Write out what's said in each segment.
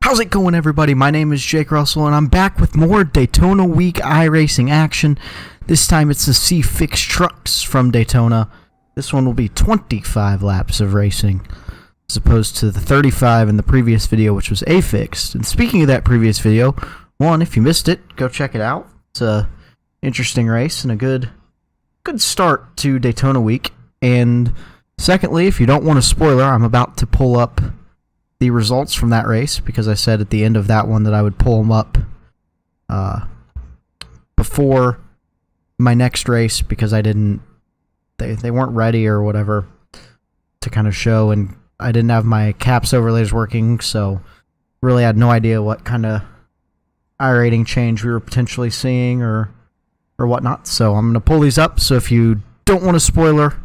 How's it going, everybody? My name is Jake Russell, and I'm back with more Daytona Week iRacing action. This time it's the C Fixed Trucks from Daytona. This one will be 25 laps of racing, as opposed to the 35 in the previous video, which was A Fixed. And speaking of that previous video, one, if you missed it, go check it out. It's a interesting race and a good start to Daytona Week. And secondly, if you don't want a spoiler, I'm about to pull up the results from that race, because I said at the end of that one that I would pull them up before my next race, because I didn't, they weren't ready or whatever to kind of show, and I didn't have my caps overlays working, so really had no idea what kind of iRating change we were potentially seeing or whatnot. So I'm going to pull these up, so if you don't want a spoiler,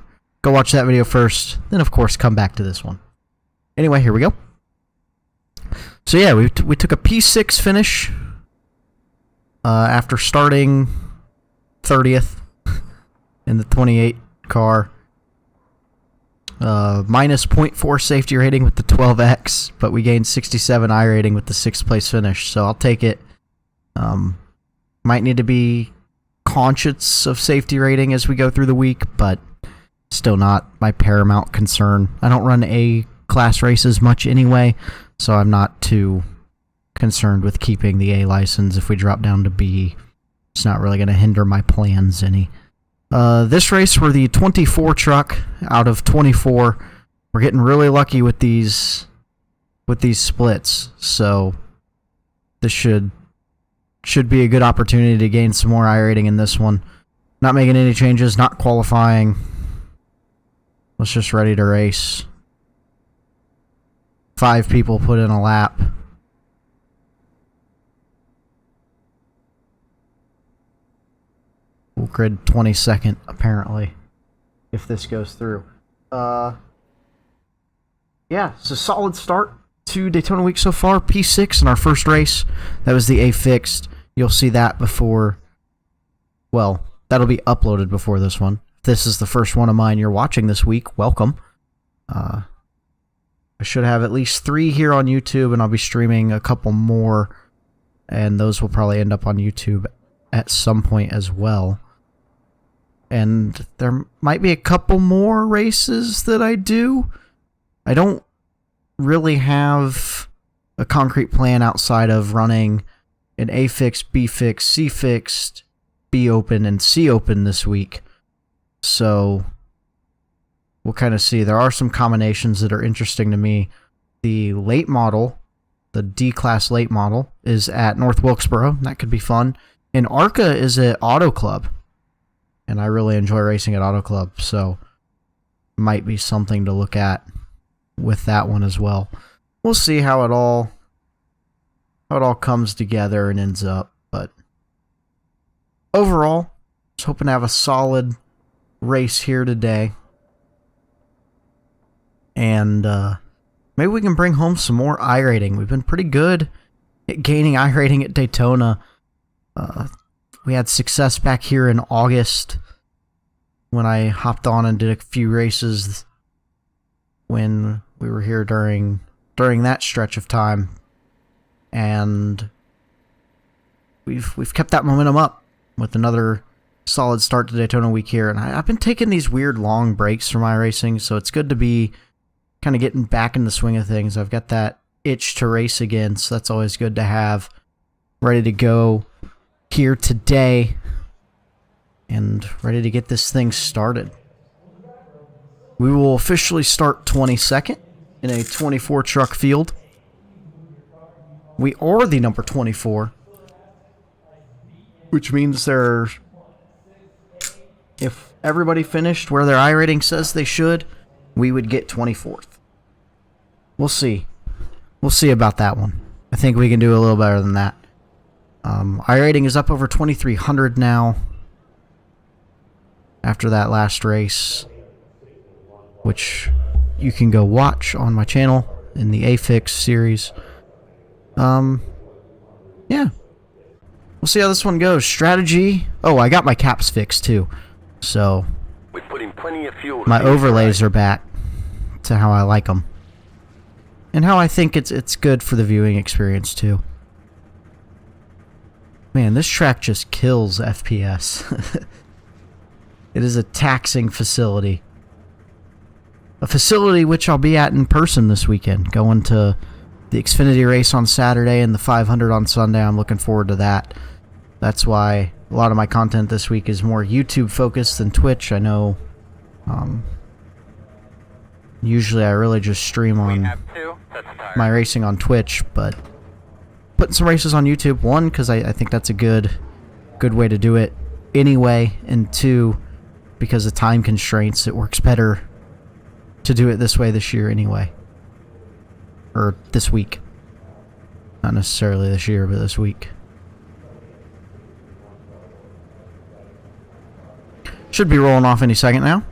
go watch that video first, then of course come back to this one. Anyway, here we go. So yeah, we took a P6 finish after starting 30th in the 28 car. Minus 0.4 safety rating with the 12X, but we gained 67 iRating with the 6th place finish, so I'll take it. Might need to be conscious of safety rating as we go through the week, but still not my paramount concern. I don't run A-class races much anyway, so I'm not too concerned with keeping the A license. If we drop down to B, it's not really going to hinder my plans any. This race, we're the 24 truck out of 24. We're getting really lucky with these splits, so this should be a good opportunity to gain some more iRating in this one. Not making any changes, not qualifying. Let's just ready to race. 5 people put in a lap. Full grid 22nd, apparently, if this goes through. Yeah, it's a solid start to Daytona Week so far. P6 in our first race. That was the A Fixed. You'll see that before, well, that'll be uploaded before this one. If this is the first one of mine you're watching this week, welcome. I should have at least 3 here on YouTube, and I'll be streaming a couple more, and those will probably end up on YouTube at some point as well. And there might be a couple more races that I do. I don't really have a concrete plan outside of running an A Fixed, B Fixed, C Fixed, B Open, and C Open this week. So we'll kind of see. There are some combinations that are interesting to me. The late model, the D-Class late model, is at North Wilkesboro. That could be fun. And ARCA is at Auto Club. And I really enjoy racing at Auto Club, so might be something to look at with that one as well. We'll see how it all comes together and ends up. But overall, just hoping to have a solid race here today. And maybe we can bring home some more iRating. We've been pretty good at gaining iRating at Daytona. We had success back here in August when I hopped on and did a few races when we were here during that stretch of time. And we've kept that momentum up with another solid start to Daytona Week here. And I've been taking these weird long breaks from iRacing, so it's good to be kind of getting back in the swing of things. I've got that itch to race again, so that's always good to have. Ready to go here today and ready to get this thing started. We will officially start 22nd in a 24 truck field. We are the number 24, which means if everybody finished where their iRating says they should, we would get 24th. We'll see. We'll see about that one. I think we can do a little better than that. iRating is up over 2,300 now after that last race, which you can go watch on my channel in the A Fix series. Yeah. We'll see how this one goes. Strategy. Oh, I got my caps fixed too. So we put in plenty of fuel. My overlays are back to how I like them. and how I think it's good for the viewing experience too. Man, this track just kills FPS. It is a taxing facility. A facility which I'll be at in person this weekend, going to the Xfinity race on Saturday and the 500 on Sunday. I'm looking forward to that. That's why a lot of my content this week is more YouTube focused than Twitch. I know usually I really just stream on my racing on Twitch, but putting some races on YouTube, one, because I think that's a good way to do it anyway, and two, because of time constraints, it works better to do it this way this year anyway. Or this week. Not necessarily this year, but this week. Should be rolling off any second now.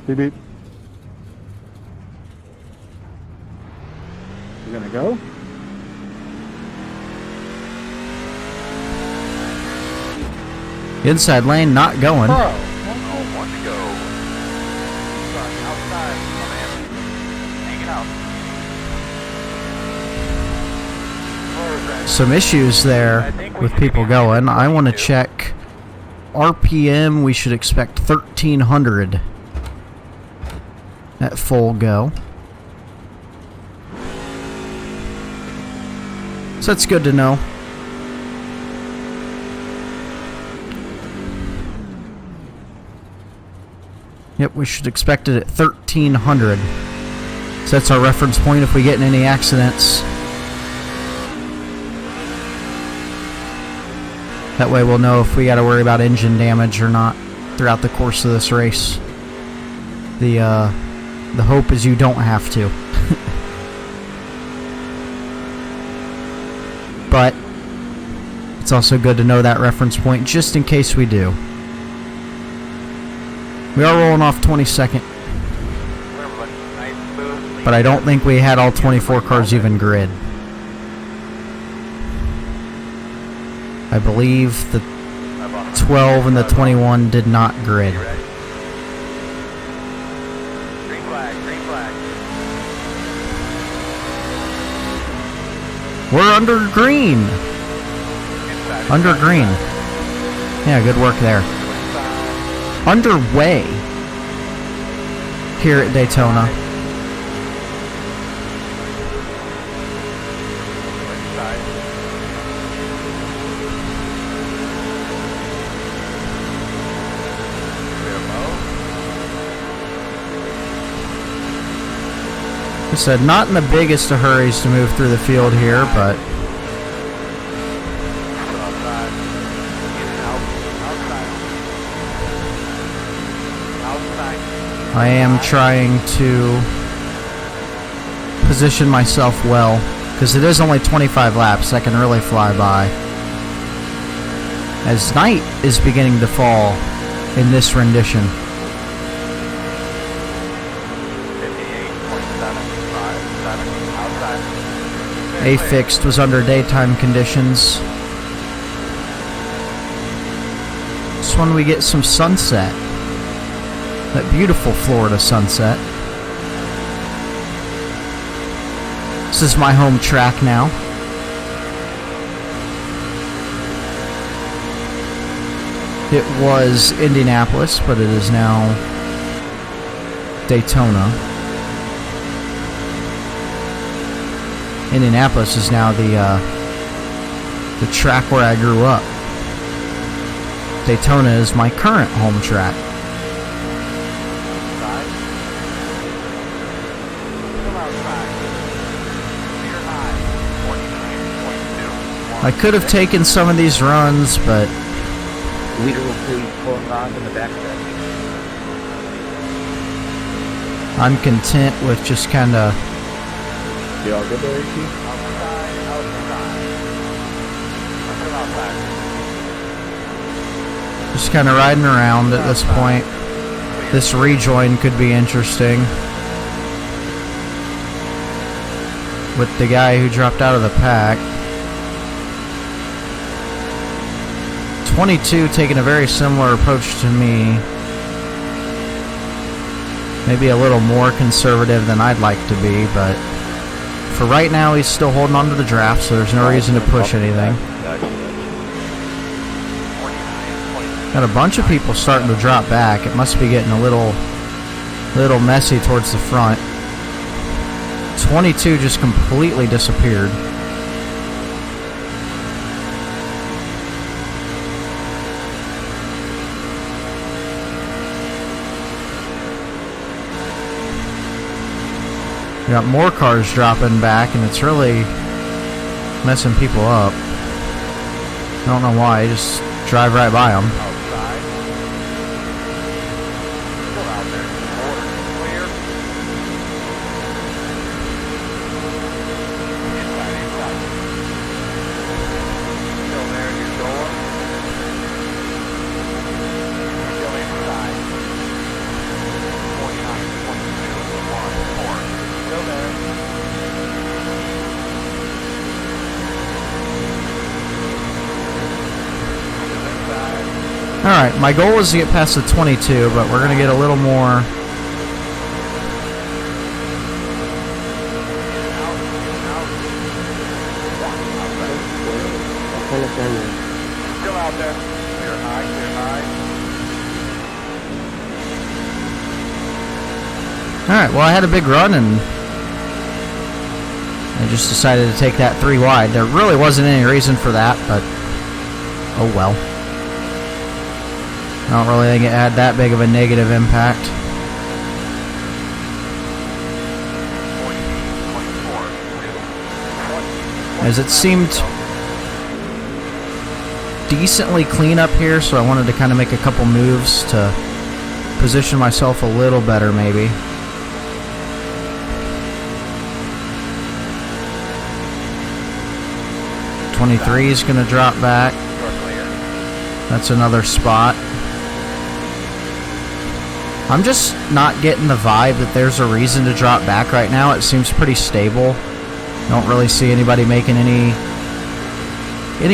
Beep beep. You gonna go? Inside lane, not going. Bro. Want to go. Outside, my man. Hanging out. Some issues there with people going. I want to check RPM. We should expect 1300 at full go. So that's good to know. Yep, we should expect it at 1300. So that's our reference point if we get in any accidents. That way we'll know if we got to worry about engine damage or not throughout the course of this race. The hope is you don't have to. But it's also good to know that reference point just in case we do. We are rolling off 22nd. But I don't think we had all 24 cars even grid. I believe the 12 and the 21 did not grid. Green flag, green flag. We're under green. Under green. Yeah, good work there. Underway here at Daytona. Like I said, not in the biggest of hurries to move through the field here, but I am trying to position myself well, because it is only 25 laps. I can really fly by. As night is beginning to fall in this rendition. 58.757 A Fixed was under daytime conditions. This one we get some sunset. That beautiful Florida sunset. This is my home track now. It was Indianapolis, but it is now Daytona. Indianapolis is now the track where I grew up. Daytona is my current home track. I could have taken some of these runs, but pulling on in the back stretch. I'm content with just kind of You all good there, AC? just kind of riding around at this point. This rejoin could be interesting with the guy who dropped out of the pack. 22 taking a very similar approach to me. Maybe a little more conservative than I'd like to be, but for right now he's still holding on to the draft, so there's no reason to push anything. Got a bunch of people starting to drop back. It must be getting a little messy towards the front. 22 just completely disappeared. We got more cars dropping back, and it's really messing people up. I don't know why, just drive right by them. Outside. Still out there. Border clear. Inside. Still there at your door. Still inside. 49, 22, 1, 4. Still there. Still inside. Alright, my goal was to get past the 22, but we're going to get a little more. Still out there. Clear high, clear high. Alright, well I had a big run and I just decided to take that 3 wide. There really wasn't any reason for that, but oh well. I don't really think it had that big of a negative impact. 24. As it seemed decently clean up here, so I wanted to kind of make a couple moves to position myself a little better maybe. '23 is going to drop back. You're clear. That's another spot. I'm just not getting the vibe that there's a reason to drop back right now. It seems pretty stable. Don't really see anybody making any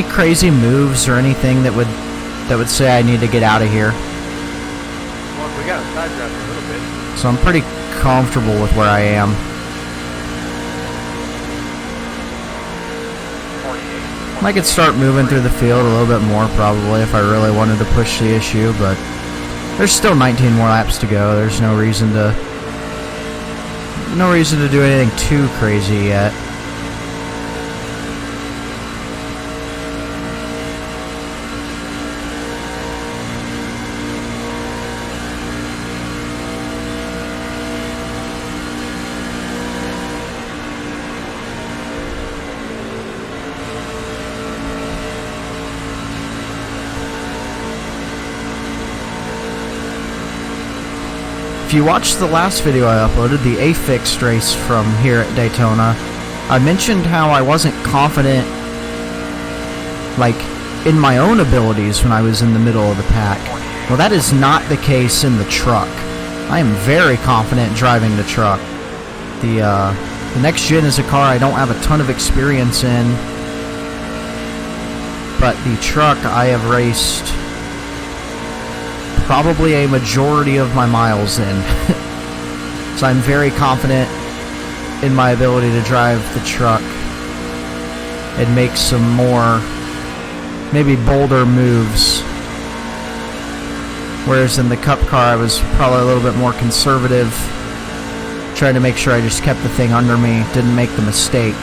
crazy moves or anything that would say I need to get out of here. Well, we got a side draft a little bit. So I'm pretty comfortable with where I am. 48. I could start moving through the field a little bit more probably if I really wanted to push the issue, but there's still 19 more laps to go. There's no reason to do anything too crazy yet. If you watched the last video I uploaded, the A Fixed race from here at Daytona, I mentioned how I wasn't confident, like, in my own abilities when I was in the middle of the pack. Well, that is not the case in the truck. I am very confident driving the truck. The Next Gen is a car I don't have a ton of experience in, but the truck I have raced probably a majority of my miles in. So I'm very confident in my ability to drive the truck and make some more, maybe bolder moves. Whereas in the Cup car I was probably a little bit more conservative, trying to make sure I just kept the thing under me, didn't make the mistake.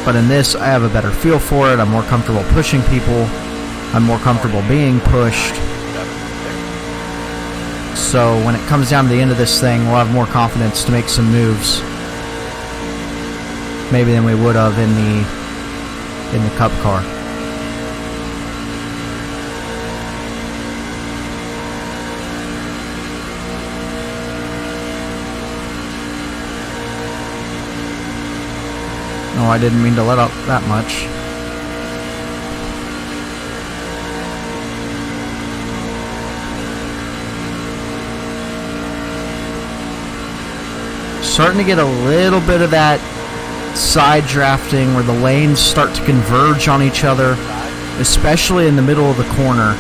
But in this, I have a better feel for it. I'm more comfortable pushing people. I'm more comfortable being pushed. So when it comes down to the end of this thing, we'll have more confidence to make some moves, maybe than we would have in the Cup car. No, I didn't mean to let up that much. Starting to get a little bit of that side drafting where the lanes start to converge on each other. especially in the middle of the corner.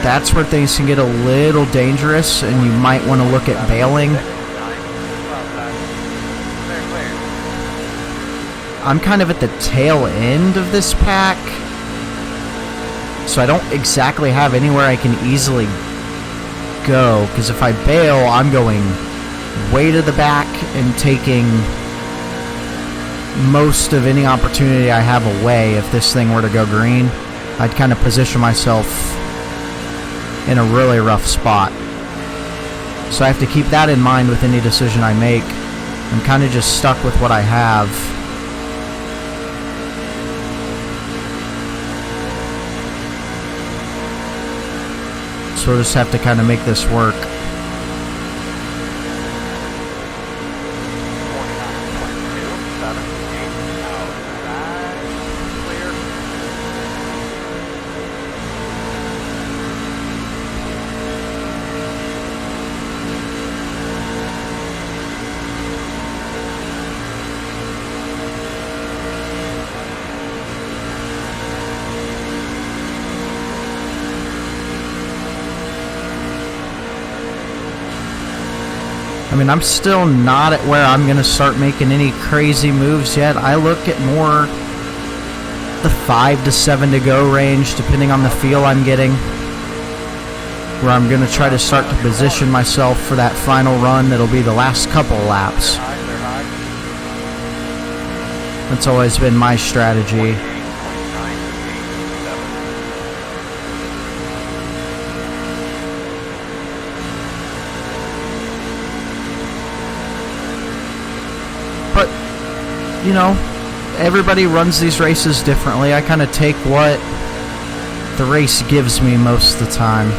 That's where things can get a little dangerous, and you might want to look at bailing. I'm kind of at the tail end of this pack, so I don't exactly have anywhere I can easily go, because if I bail, I'm going way to the back and taking most of any opportunity I have away. If this thing were to go green, I'd kind of position myself in a really rough spot. So I have to keep that in mind with any decision I make. I'm kind of just stuck with what I have. So we'll just have to kind of make this work. I mean, I'm still not at where I'm going to start making any crazy moves yet. I look at more the 5 to 7 to go range, depending on the feel I'm getting, where I'm going to try to start to position myself for that final run that'll be the last couple laps. That's always been my strategy. You know, everybody runs these races differently. I kind of take what the race gives me most of the time.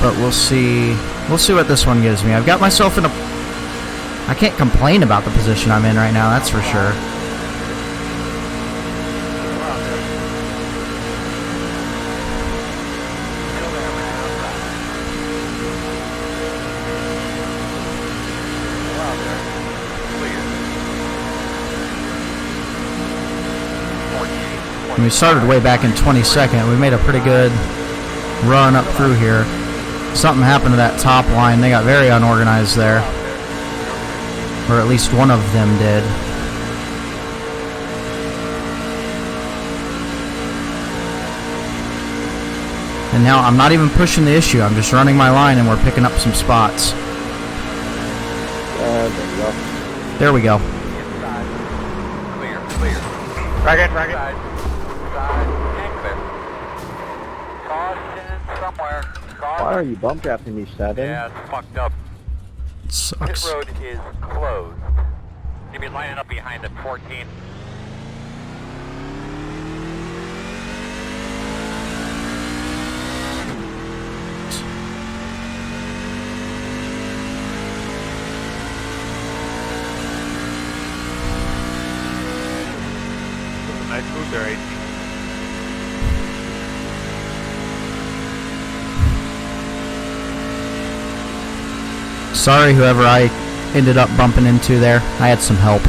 But we'll see. We'll see what this one gives me. I've got myself in a... I can't complain about the position I'm in right now, that's for sure. We started way back in 22nd. We made a pretty good run up through here. Something happened to that top line. They got very unorganized there. Or at least one of them did. And now I'm not even pushing the issue. I'm just running my line and we're picking up some spots. There we go. Clear, clear. Ragged. Why are you bump drafting me, Seven? Yeah, it's fucked up. It sucks. Pit road is closed. You'll be lining up behind at 14. Nice move there, 18. Sorry, whoever I ended up bumping into there. I had some help.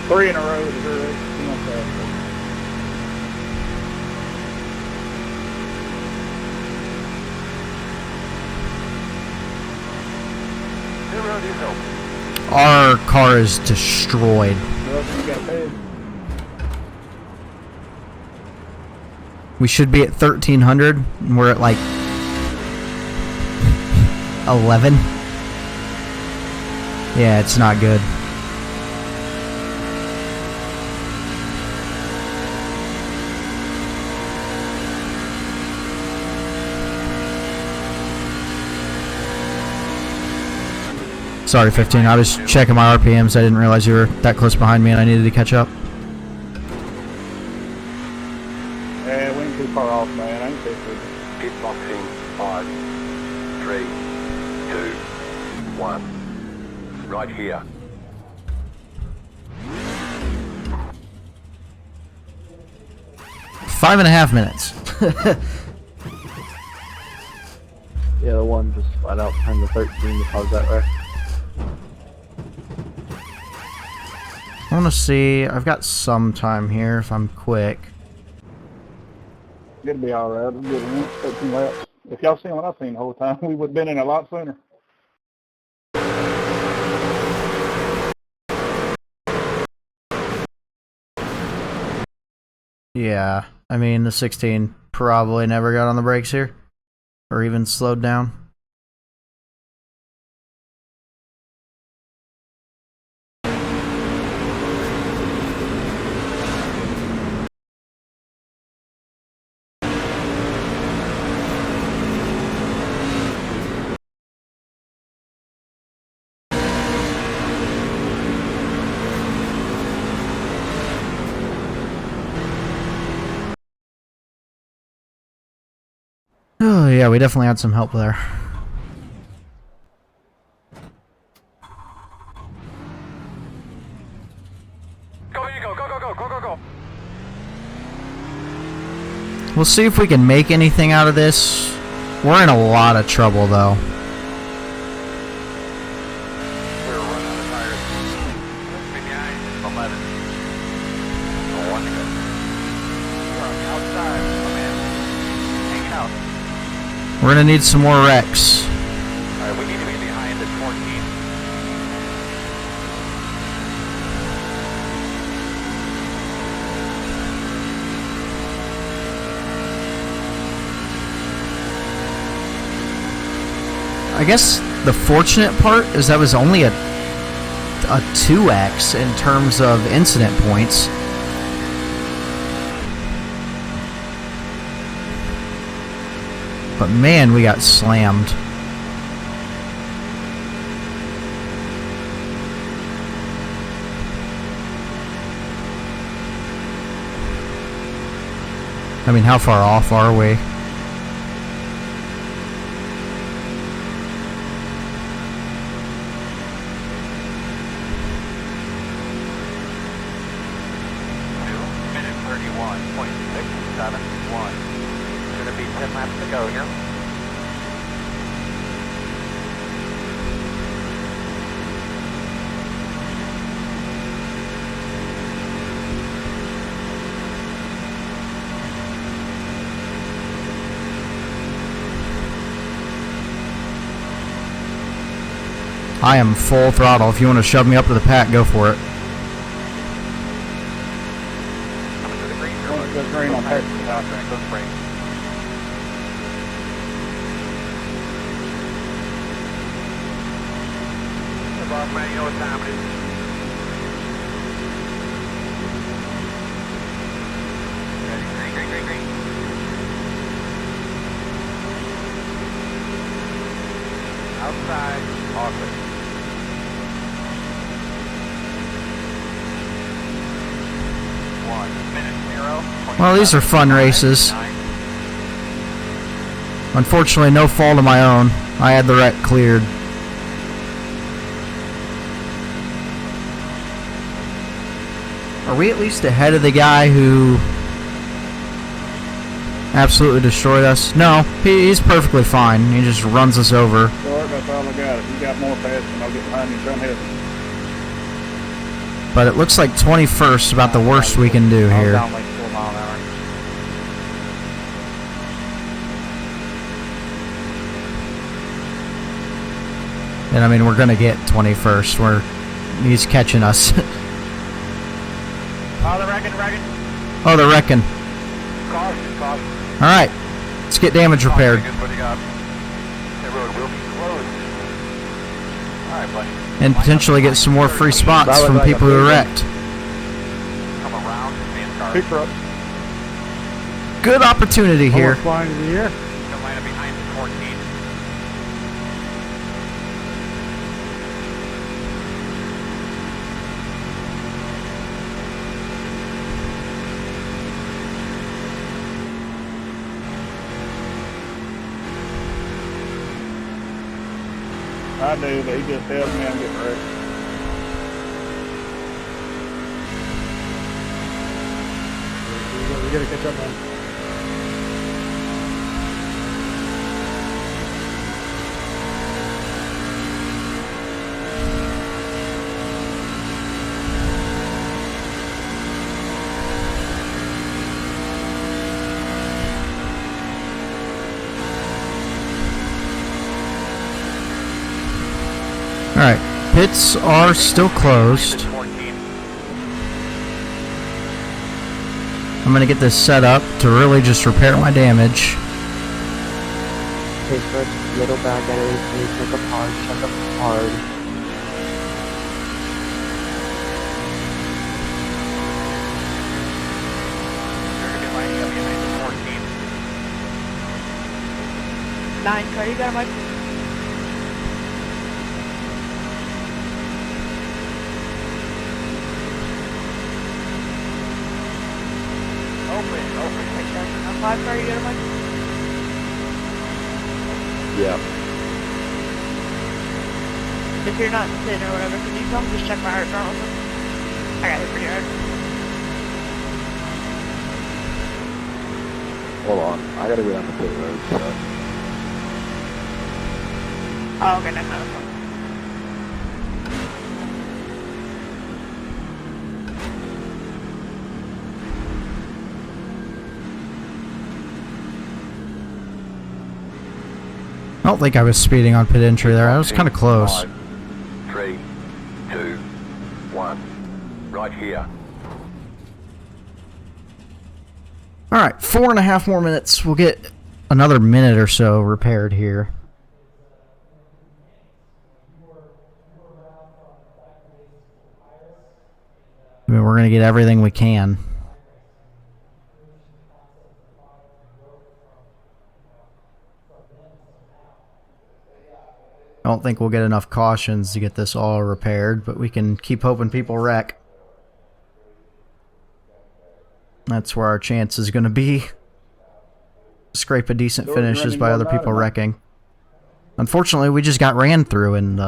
Three in a row is really Our car is destroyed. We should be at 1300. We're at like 11. Yeah, it's not good. Sorry, 15. I was checking my RPMs. I didn't realize you were that close behind me and I needed to catch up. Yeah, we ain't too far off, man. I ain't too good. Pit boxing, 5, 3, 2, 1. Right here. 5.5 minutes. Yeah, the one just flat out timed to 13 if I was that right. I want to see. I've got some time here if I'm quick. It'll be alright. It'll be 13 laps. If y'all seen what I've seen the whole time, we would have been in a lot sooner. Yeah, I mean, the 16 probably never got on the brakes here. Or even slowed down. Oh, yeah, we definitely had some help there. Go, you go, go, go, go, go, go, go. We'll see if we can make anything out of this. We're in a lot of trouble, though. We're running out of tires. Behind 11. Oh, one to go. You're on the outside, my man. Hanging out. We're gonna need some more wrecks. Alright, we need to be behind at 14. I guess the fortunate part is that was only a 2x in terms of incident points. But man, we got slammed. I mean, how far off are we? Gonna be 10 laps to go here. I am full throttle. If you want to shove me up to the pack, go for it. Coming to the green here. Once it goes green, I'll pass it out. Those brakes. Hey, boss man, you know what time it is. Ready? Green, green, green, green. Outside, awesome. Well, these are fun races. Unfortunately, no fault of my own. I had the wreck cleared. Are we at least ahead of the guy who absolutely destroyed us? No, he's perfectly fine. He just runs us over. Short, that's all I got. If you got more fast, then I'll get behind you and try and hit it. But it looks like 21st is about the worst we can do here. Down like 4 mile an hour. And I mean, we're going to get 21st. He's catching us. Oh, the wrecking, wrecking. Oh, they're wrecking. Caution, caution. Alright, let's get damage repaired. What do you got? The road will be closed. Alright, buddy. And potentially get some more free spots from people who are wrecked. Come around and car. Pick her up. Good opportunity here. Flying in the air. Come line up behind the 14. I do, but he just tells me I'm getting ready. We gotta catch up, man. Alright, pits are still closed. 14. I'm gonna get this set up to really just repair my damage. Okay, first, little back enemies, please check up hard, check up hard. You're gonna be lining up behind the 14. 9, try you got him, Mike. Open. On 5, try you got him, Mike. Yeah. If you're not sitting or whatever, can you come just check my heart front with him? I got hit pretty hard. Hold on, I gotta go down the pit road, so. Oh, okay, that's not a problem. I don't think I was speeding on pit entry there. I was kind of close. 5, 3, 2, 1. Right here. Alright, 4.5 more minutes. We'll get another minute or so repaired here. I mean, we're going to get everything we can. I don't think we'll get enough cautions to get this all repaired, but we can keep hoping people wreck. That's where our chance is going to be. Scrape a decent finish is by other people wrecking. Unfortunately, we just got ran through and,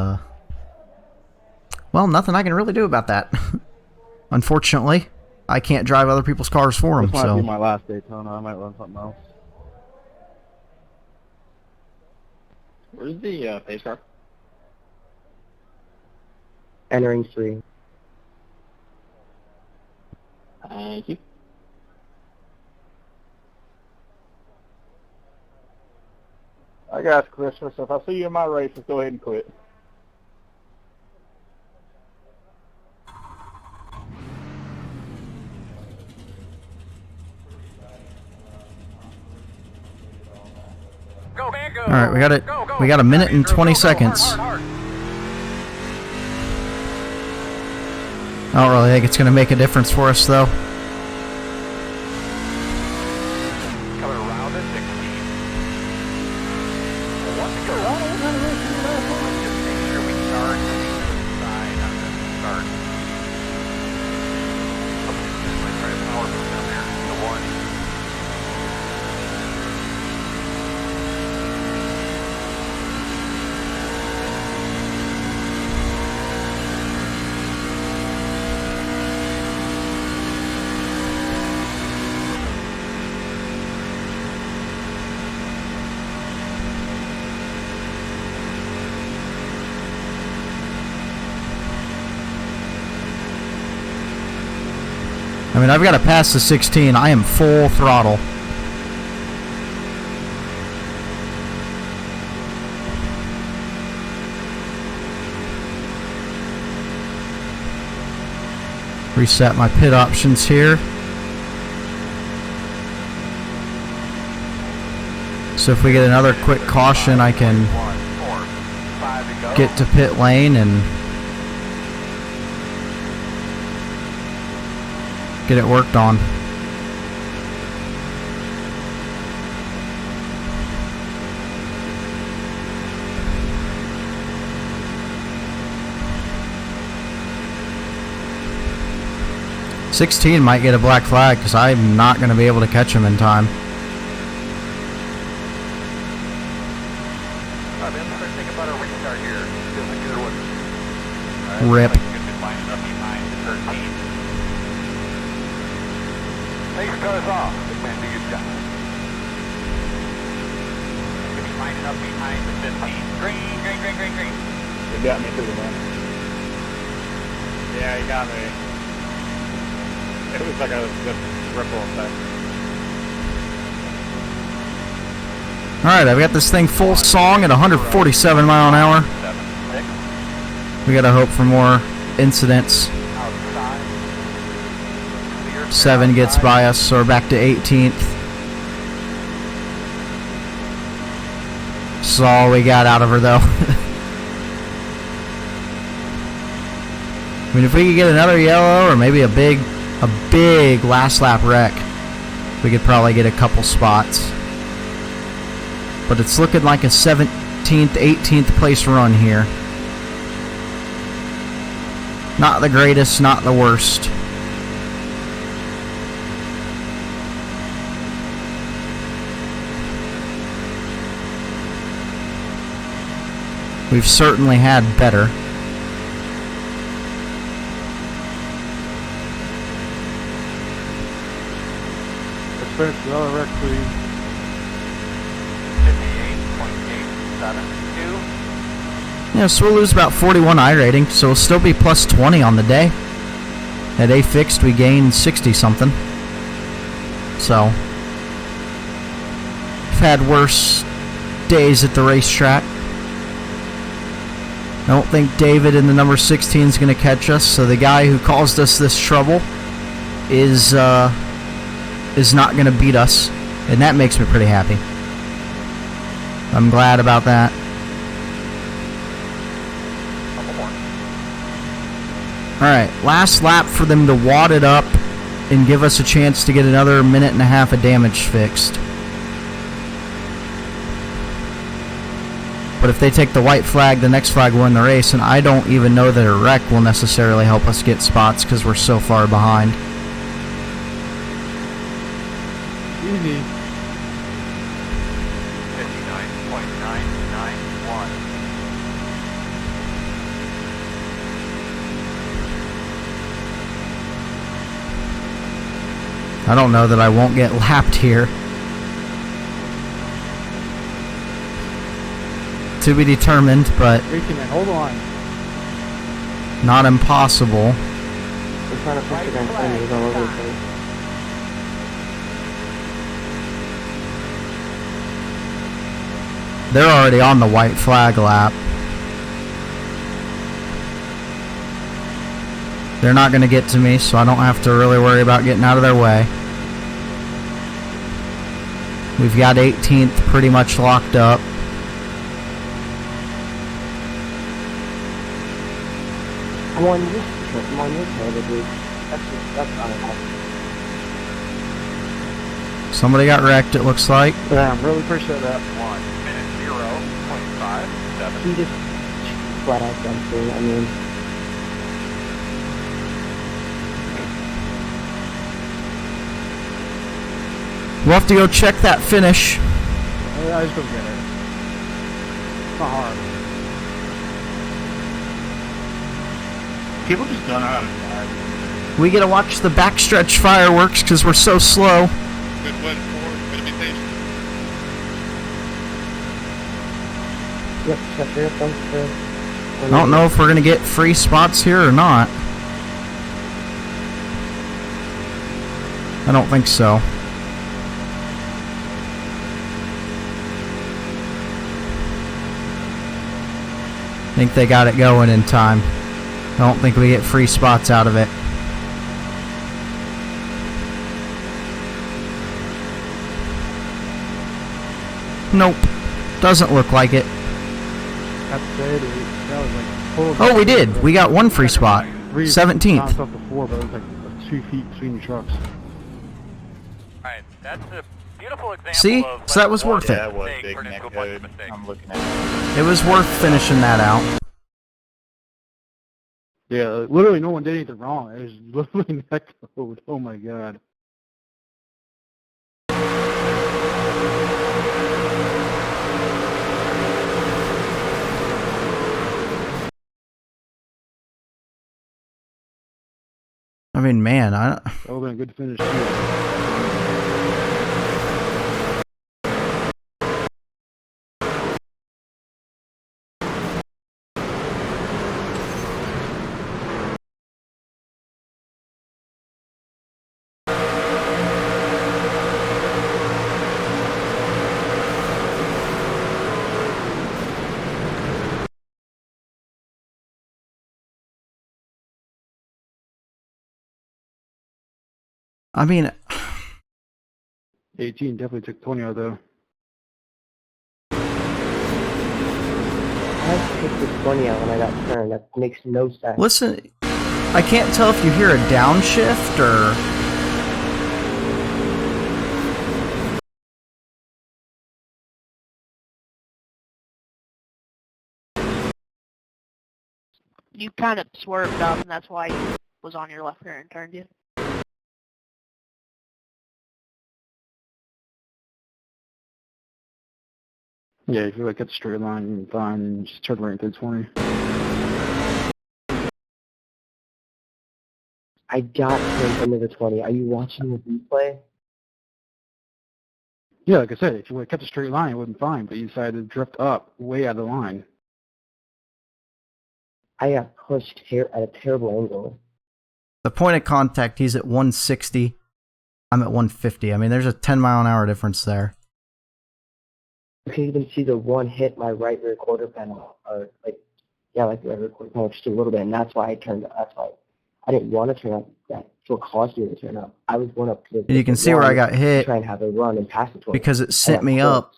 well, nothing I can really do about that. Unfortunately, I can't drive other people's cars for them, This might so... be my last Daytona, I might run something else. Where's the pace car? Entering 3. Thank you. I got you, Christopher. So if I see you in my race, just go ahead and quit. Go, man, go. All right, we got it. Go, go. We got a minute and 20 seconds. Hard. I don't really think it's going to make a difference for us, though. Coming around at 16. One to go. Let's just make sure we start on the side on the start. Let's try to power move down there. The 1. I mean, I've got to pass the 16. I am full throttle. Reset my pit options here. So if we get another quick caution, I can 1, 4, 5 to go. get to pit lane and get it worked on. $16 might get a black flag because I'm not going to be able to catch him in time. Alright, man, let's think about a restart here. Feels like a good one. Rip. Like you could be lining up behind the 13. Pace car's off. Good man, do your job. Could be lining up behind the 15. Green, green, green, green, green. It got me too, man. Yeah, you got me. It was like a ripple effect. Alright, I've got this thing full song at 147 mile an hour. 7, 6. We gotta hope for more incidents. Outside. Clear. 7 gets by us, so we're back to 18th. This is all we got out of her, though. I mean, if we could get another yellow or maybe a big last lap wreck, we could probably get a couple spots. But it's looking like a 17th, 18th place run here. Not the greatest, not the worst. We've certainly had better. Let's finish another wreck, please. 58.872. Yeah, so we'll lose about 41 iRating, so we'll still be plus 20 on the day. At A Fixed, we gained 60 something. So, we've had worse days at the racetrack. I don't think David in the number 16 is going to catch us, so the guy who caused us this trouble is not going to beat us, and that makes me pretty happy. I'm glad about that. Alright, last lap for them to wad it up and give us a chance to get another minute and a half of damage fixed. But if they take the white flag, the next flag will win the race, and I don't even know that a wreck will necessarily help us get spots because we're so far behind. Easy. 59.991. I don't know that I won't get lapped here. To be determined, but 18, hold on. not impossible. We're trying to push against enemies all over the place. They're already on the white flag lap. They're not going to get to me, so I don't have to really worry about getting out of their way. We've got 18th pretty much locked up. I'm on this side, dude. That's unhelpful. Somebody got wrecked, it looks like. Yeah, I'm really appreciate that. 1 minute 0.57. He just flat out dumped me. I mean, We'll have to go check that finish. I just don't get it. It's not hard. People just don't know how to drive. We get to watch the backstretch fireworks because we're so slow. Good win, Ford. Way to be patient. yep, check your dumpster. I don't know if we're going to get free spots here or not. I don't think so. I think they got it going in time. I don't think we get free spots out of it. Nope. Doesn't look like it. Have to say, dude, that was like total. Oh, we did. We got one free spot. Three 17th. bounced off the floor, but it was like 2 feet between your trucks. Alright, that's a beautiful example See? of So that was worth it. Yeah, it was mistake big turning neck into a bunch of code. mistakes. I'm looking at it. It was worth finishing that out. Yeah, literally no one did anything wrong. It was literally neck code. Oh my god. I mean, man, That would have been a good finish too. I mean, 18 definitely took 20 out though. I took the 20 out when I got turned. That makes no sense. listen, I can't tell if you hear a downshift or... You kind of swerved up, and that's why he was on your left rear and turned you. Yeah, if you like got the straight line, you're fine, and just turn right into 20. I got turned into the 20. Are you watching the replay? Yeah, like I said, if you would have kept a straight line, it would have been fine, but you decided to drift up way out of the line. I got pushed here at a terrible angle. The point of contact, he's at 160. I'm at 150. I mean, there's a 10-mile-an-hour difference there. You can even see the one hit my right rear quarter panel, or like the right rear quarter panel just a little bit, and that's why I turned up. That's why I didn't want to turn up. That what caused me to turn up. I was going up to the You can see where I got hit try and have a run and pass the 20. because it sent me up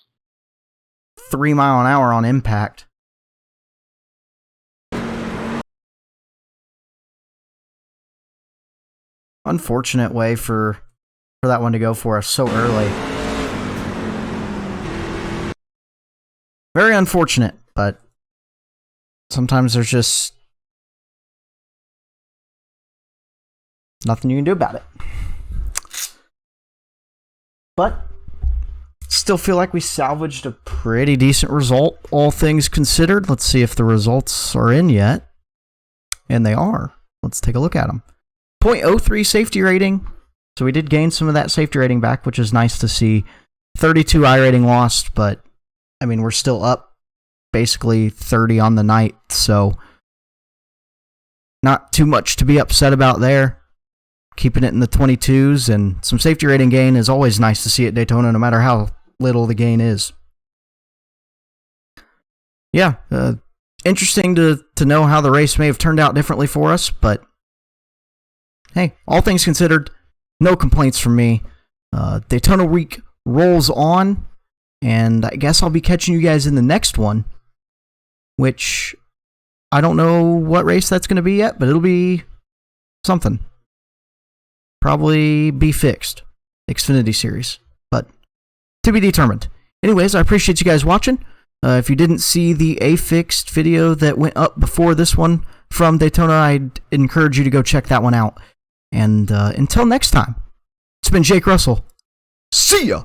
3 mile an hour on impact. Unfortunate way for that one to go for us so early. Very unfortunate, but sometimes there's just nothing you can do about it. But still feel like we salvaged a pretty decent result, all things considered. Let's see if the results are in yet. And they are. Let's take a look at them. 0.03 safety rating. So we did gain some of that safety rating back, which is nice to see. 32 iRating lost, but I mean, we're still up basically 30 on the night, so not too much to be upset about there. Keeping it in the 22s, and some safety rating gain is always nice to see at Daytona, no matter how little the gain is. Yeah, interesting to know how the race may have turned out differently for us, but hey, all things considered, no complaints from me. Daytona week rolls on, and I guess I'll be catching you guys in the next one, which I don't know what race that's going to be yet, but it'll be something. Probably be fixed. Xfinity Series, but to be determined. Anyways, I appreciate you guys watching. If you didn't see the A Fixed video that went up before this one from Daytona, I'd encourage you to go check that one out. And until next time, it's been Jake Russell. See ya!